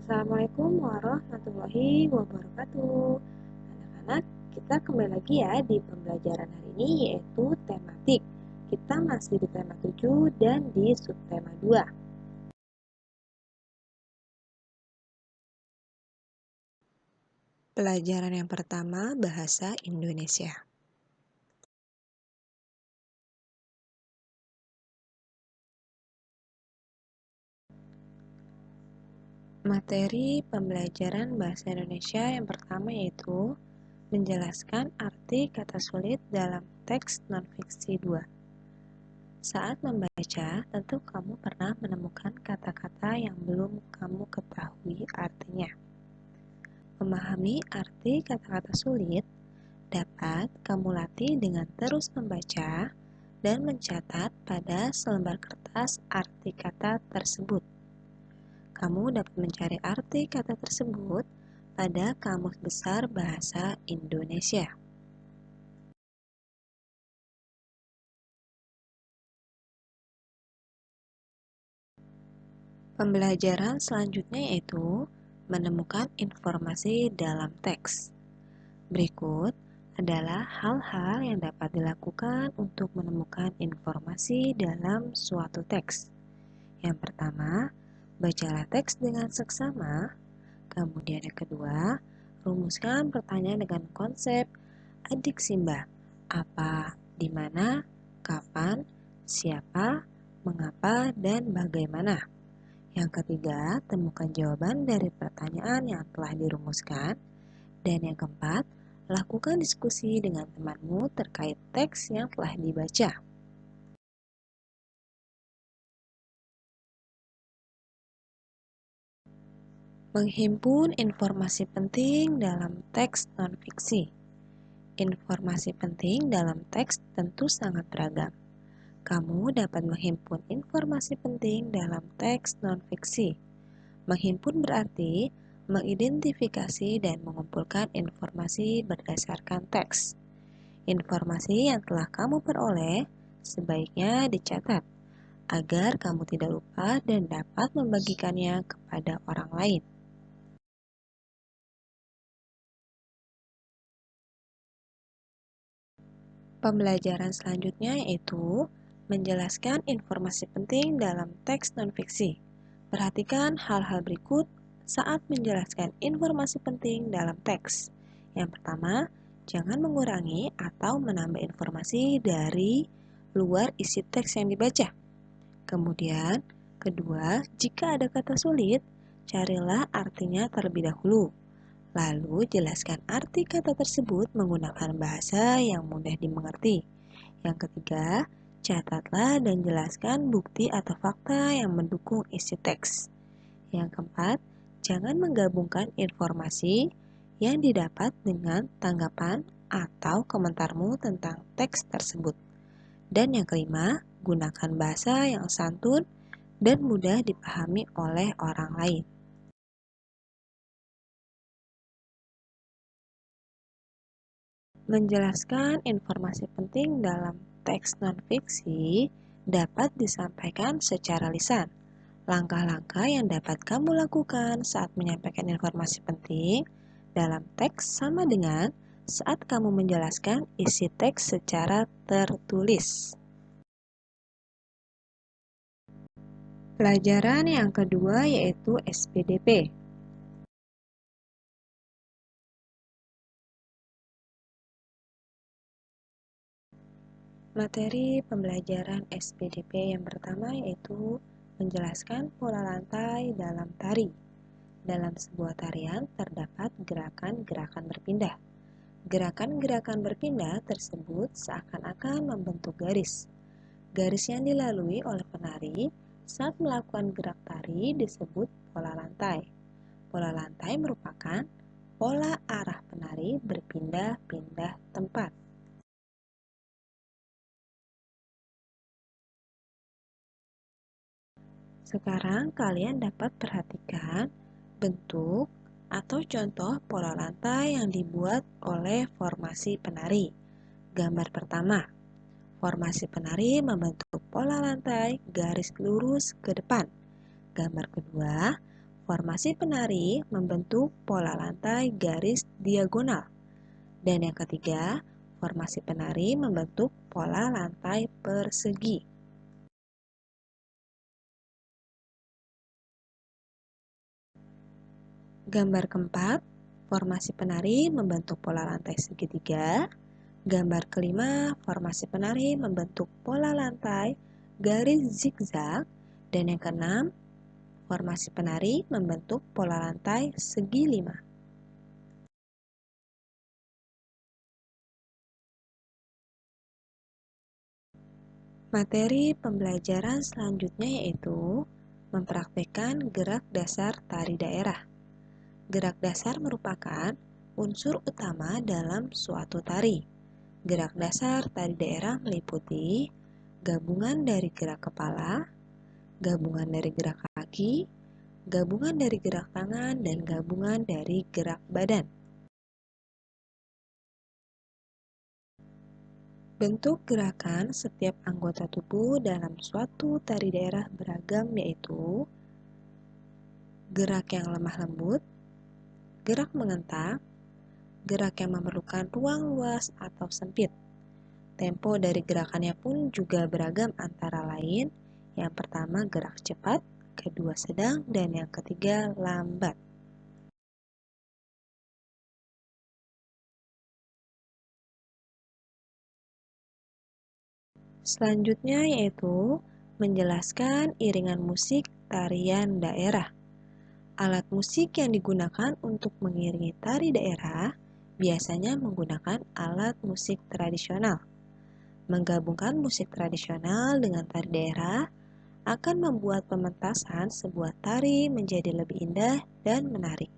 Assalamualaikum warahmatullahi wabarakatuh. Anak-anak, kita kembali lagi ya di pembelajaran hari ini yaitu tematik. Kita masih di tema 7 dan di subtema 2. Pelajaran yang pertama, bahasa Indonesia. Materi pembelajaran bahasa Indonesia yang pertama yaitu menjelaskan arti kata sulit dalam teks non-fiksi 2. Saat membaca, tentu kamu pernah menemukan kata-kata yang belum kamu ketahui artinya. Memahami arti kata-kata sulit dapat kamu latih dengan terus membaca dan mencatat pada selembar kertas arti kata tersebut. Kamu dapat mencari arti kata tersebut pada Kamus Besar Bahasa Indonesia. Pembelajaran selanjutnya yaitu menemukan informasi dalam teks. Berikut adalah hal-hal yang dapat dilakukan untuk menemukan informasi dalam suatu teks. Yang pertama, bacalah teks dengan seksama. Kemudian yang kedua, rumuskan pertanyaan dengan konsep adik Simba. Apa, di mana, kapan, siapa, mengapa, dan bagaimana. Yang ketiga, temukan jawaban dari pertanyaan yang telah dirumuskan. Dan yang keempat, lakukan diskusi dengan temanmu terkait teks yang telah dibaca. Menghimpun informasi penting dalam teks non-fiksi. Informasi penting dalam teks tentu sangat beragam. Kamu dapat menghimpun informasi penting dalam teks non-fiksi. Menghimpun berarti mengidentifikasi dan mengumpulkan informasi berdasarkan teks. Informasi yang telah kamu peroleh sebaiknya dicatat agar kamu tidak lupa dan dapat membagikannya kepada orang lain. Pembelajaran selanjutnya yaitu menjelaskan informasi penting dalam teks non-fiksi. Perhatikan hal-hal berikut saat menjelaskan informasi penting dalam teks. Yang pertama, jangan mengurangi atau menambah informasi dari luar isi teks yang dibaca. Kemudian, kedua, jika ada kata sulit, carilah artinya terlebih dahulu. Lalu, jelaskan arti kata tersebut menggunakan bahasa yang mudah dimengerti. Yang ketiga, catatlah dan jelaskan bukti atau fakta yang mendukung isi teks. Yang keempat, jangan menggabungkan informasi yang didapat dengan tanggapan atau komentarmu tentang teks tersebut. Dan yang kelima, gunakan bahasa yang santun dan mudah dipahami oleh orang lain. Menjelaskan informasi penting dalam teks non-fiksi dapat disampaikan secara lisan. Langkah-langkah yang dapat kamu lakukan saat menyampaikan informasi penting dalam teks sama dengan saat kamu menjelaskan isi teks secara tertulis. Pelajaran yang kedua yaitu SPDP. Materi pembelajaran SPDP yang pertama yaitu menjelaskan pola lantai dalam tari. Dalam sebuah tarian terdapat gerakan-gerakan berpindah. Gerakan-gerakan berpindah tersebut seakan-akan membentuk garis. Garis yang dilalui oleh penari saat melakukan gerak tari disebut pola lantai. Pola lantai merupakan pola arah penari berpindah-pindah tempat. Sekarang kalian dapat perhatikan bentuk atau contoh pola lantai yang dibuat oleh formasi penari. Gambar pertama, formasi penari membentuk pola lantai garis lurus ke depan. Gambar kedua, formasi penari membentuk pola lantai garis diagonal. Dan yang ketiga, formasi penari membentuk pola lantai persegi. Gambar keempat, formasi penari membentuk pola lantai segitiga. Gambar kelima, formasi penari membentuk pola lantai garis zigzag. Dan yang keenam, formasi penari membentuk pola lantai segi 5. Materi pembelajaran selanjutnya yaitu mempraktikkan gerak dasar tari daerah. Gerak dasar merupakan unsur utama dalam suatu tari. Gerak dasar tari daerah meliputi gabungan dari gerak kepala, gabungan dari gerak kaki, gabungan dari gerak tangan, dan gabungan dari gerak badan. Bentuk gerakan setiap anggota tubuh dalam suatu tari daerah beragam yaitu gerak yang lemah lembut, gerak mengentak, gerak yang memerlukan ruang luas atau sempit. Tempo dari gerakannya pun juga beragam antara lain. Yang pertama gerak cepat, kedua sedang, dan yang ketiga lambat. Selanjutnya yaitu menjelaskan iringan musik tarian daerah. Alat musik yang digunakan untuk mengiringi tari daerah biasanya menggunakan alat musik tradisional. Menggabungkan musik tradisional dengan tari daerah akan membuat pementasan sebuah tari menjadi lebih indah dan menarik.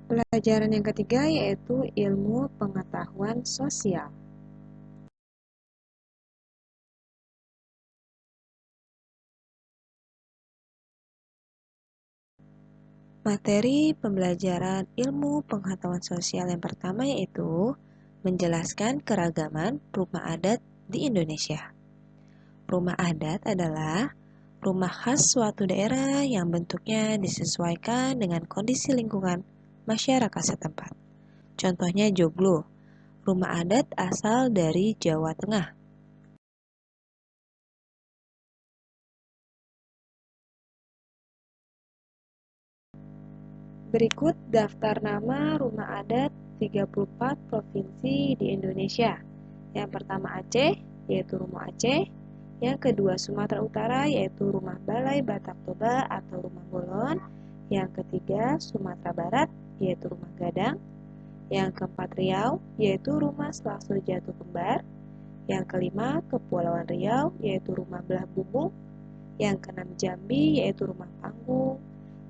Pelajaran yang ketiga yaitu ilmu pengetahuan sosial. Materi pembelajaran ilmu pengetahuan sosial yang pertama yaitu menjelaskan keragaman rumah adat di Indonesia. Rumah adat adalah rumah khas suatu daerah yang bentuknya disesuaikan dengan kondisi lingkungan masyarakat setempat. Contohnya joglo, rumah adat asal dari Jawa Tengah. Berikut daftar nama rumah adat 34 provinsi di Indonesia. Yang pertama Aceh, yaitu Rumah Aceh. Yang kedua Sumatera Utara, yaitu Rumah Balai Batak Toba atau Rumah Bolon. Yang ketiga Sumatera Barat, yaitu Rumah Gadang. Yang keempat Riau, yaitu Rumah Selakso Jatuh Kembar. Yang kelima Kepulauan Riau, yaitu Rumah Belah Bumbung. Yang keenam Jambi, yaitu Rumah Panggung.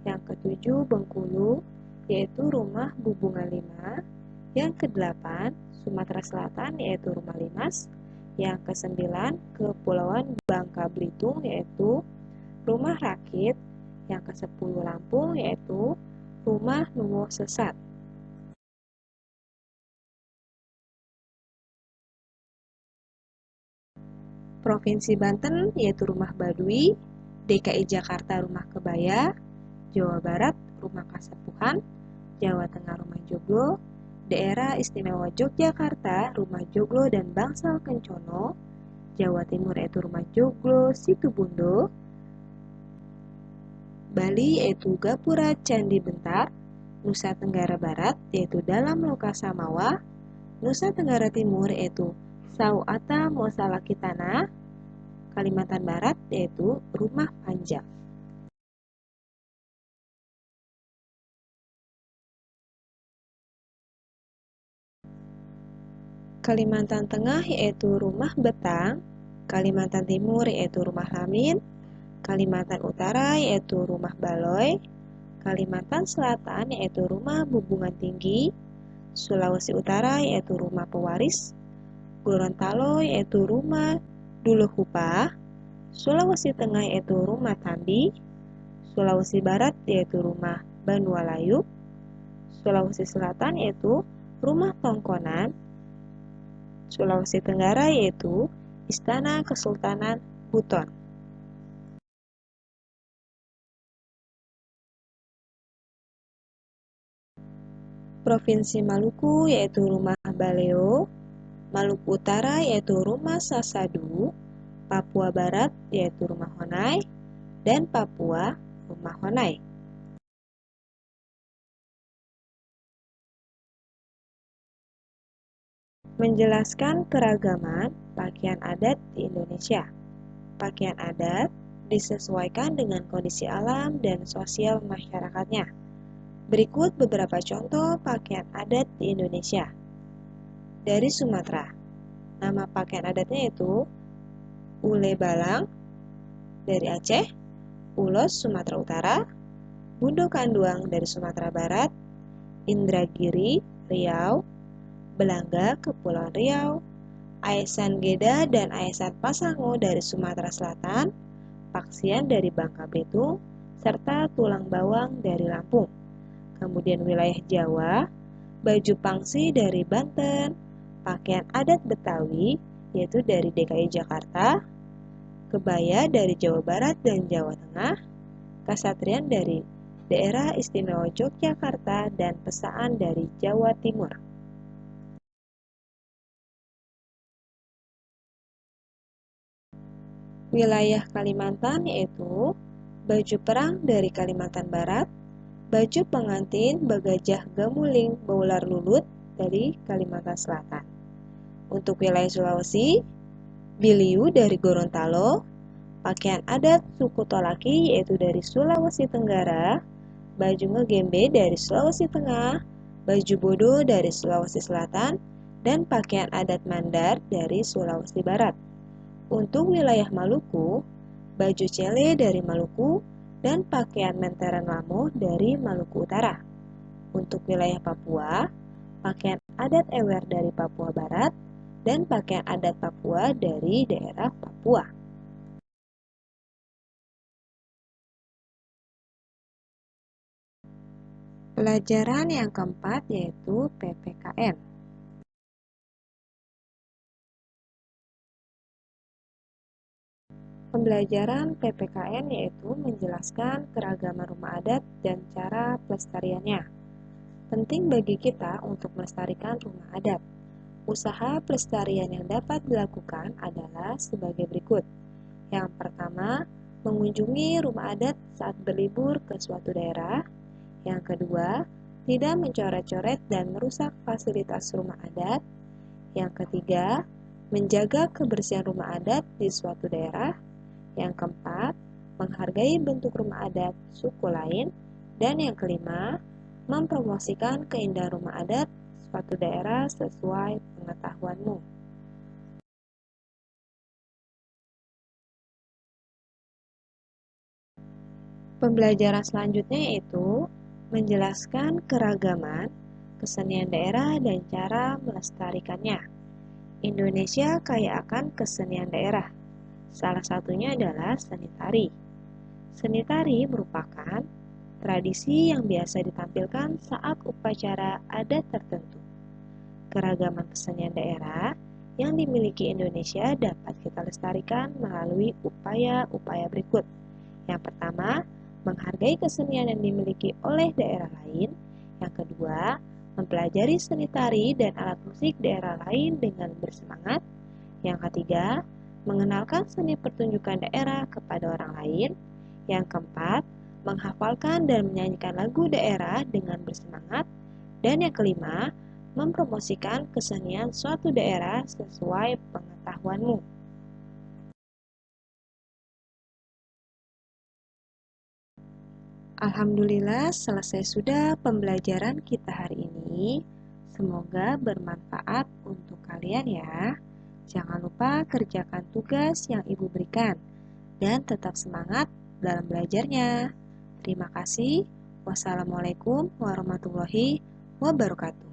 Yang ketujuh Bengkulu, yaitu Rumah Bubungan 5. Yang kedelapan Sumatera Selatan, yaitu Rumah Limas. Yang kesembilan Kepulauan Bangka Belitung, yaitu Rumah Rakit. Yang kesepuluh Lampung, yaitu Rumah Nuwo Sesat. Provinsi Banten, yaitu Rumah Baduy. DKI Jakarta Rumah Kebaya. Jawa Barat Rumah Kasepuhan, Jawa Tengah Rumah Joglo, Daerah Istimewa Yogyakarta Rumah Joglo dan Bangsal Kencono, Jawa Timur yaitu Rumah Joglo Situbondo, Bali yaitu Gapura Candi Bentar, Nusa Tenggara Barat yaitu Dalam Loka Samawa, Nusa Tenggara Timur yaitu Sauata Mosalakitana, Kalimantan Barat yaitu Rumah Panjang. Kalimantan Tengah yaitu Rumah Betang, Kalimantan Timur yaitu Rumah Lamin, Kalimantan Utara yaitu Rumah Baloi, Kalimantan Selatan yaitu Rumah Bubungan Tinggi, Sulawesi Utara yaitu Rumah Pewaris, Gorontalo yaitu Rumah Duluhupa, Sulawesi Tengah yaitu Rumah Tambi, Sulawesi Barat yaitu Rumah Banualayuk, Sulawesi Selatan yaitu Rumah Tongkonan, Sulawesi Tenggara yaitu Istana Kesultanan Buton. Provinsi Maluku yaitu Rumah Baleo, Maluku Utara yaitu Rumah Sasadu, Papua Barat yaitu Rumah Honai, dan Papua Rumah Honai. Menjelaskan keragaman pakaian adat di Indonesia. Pakaian adat disesuaikan dengan kondisi alam dan sosial masyarakatnya. Berikut beberapa contoh pakaian adat di Indonesia. Dari Sumatera, nama pakaian adatnya yaitu Ule Balang. Dari Aceh, Ulos Sumatera Utara, Bundo Kanduang dari Sumatera Barat, Indragiri, Riau, Belangga, Kepulauan Riau, Aesan Geda dan Aesan Pasango dari Sumatera Selatan, Paksian dari Bangka Belitung, serta Tulang Bawang dari Lampung. Kemudian wilayah Jawa, baju pangsi dari Banten, pakaian adat Betawi yaitu dari DKI Jakarta, kebaya dari Jawa Barat dan Jawa Tengah, kasatrian dari Daerah Istimewa Yogyakarta, dan pesaan dari Jawa Timur. Wilayah Kalimantan yaitu baju perang dari Kalimantan Barat, baju pengantin Bagajah Gamuling Baular Lulut dari Kalimantan Selatan. Untuk wilayah Sulawesi, Biliu dari Gorontalo, pakaian adat suku Tolaki yaitu dari Sulawesi Tenggara, baju ngegembe dari Sulawesi Tengah, baju bodo dari Sulawesi Selatan, dan pakaian adat Mandar dari Sulawesi Barat. Untuk wilayah Maluku, baju cele dari Maluku, dan pakaian menteran lamo dari Maluku Utara. Untuk wilayah Papua, pakaian adat ewer dari Papua Barat, dan pakaian adat Papua dari daerah Papua. Pelajaran yang keempat yaitu PPKN. Pembelajaran PPKN yaitu menjelaskan keragaman rumah adat dan cara pelestariannya. Penting bagi kita untuk melestarikan rumah adat. Usaha pelestarian yang dapat dilakukan adalah sebagai berikut. Yang pertama, mengunjungi rumah adat saat berlibur ke suatu daerah. Yang kedua, tidak mencoret-coret dan merusak fasilitas rumah adat. Yang ketiga, menjaga kebersihan rumah adat di suatu daerah. Yang keempat, menghargai bentuk rumah adat suku lain. Dan yang kelima, mempromosikan keindahan rumah adat suatu daerah sesuai pengetahuanmu. Pembelajaran selanjutnya yaitu menjelaskan keragaman, kesenian daerah, dan cara melestarikannya. Indonesia kaya akan kesenian daerah. Salah satunya adalah seni tari. Seni tari merupakan tradisi yang biasa ditampilkan saat upacara adat tertentu. Keragaman kesenian daerah yang dimiliki Indonesia dapat kita lestarikan melalui upaya-upaya berikut. Yang pertama, menghargai kesenian yang dimiliki oleh daerah lain. Yang kedua, mempelajari seni tari dan alat musik daerah lain dengan bersemangat. Yang ketiga, mengenalkan seni pertunjukan daerah kepada orang lain. Yang keempat, menghafalkan dan menyanyikan lagu daerah dengan bersemangat. Dan yang kelima, mempromosikan kesenian suatu daerah sesuai pengetahuanmu. Alhamdulillah, selesai sudah pembelajaran kita hari ini. Semoga bermanfaat untuk kalian ya. Jangan lupa kerjakan tugas yang Ibu berikan dan tetap semangat dalam belajarnya. Terima kasih. Wassalamualaikum warahmatullahi wabarakatuh.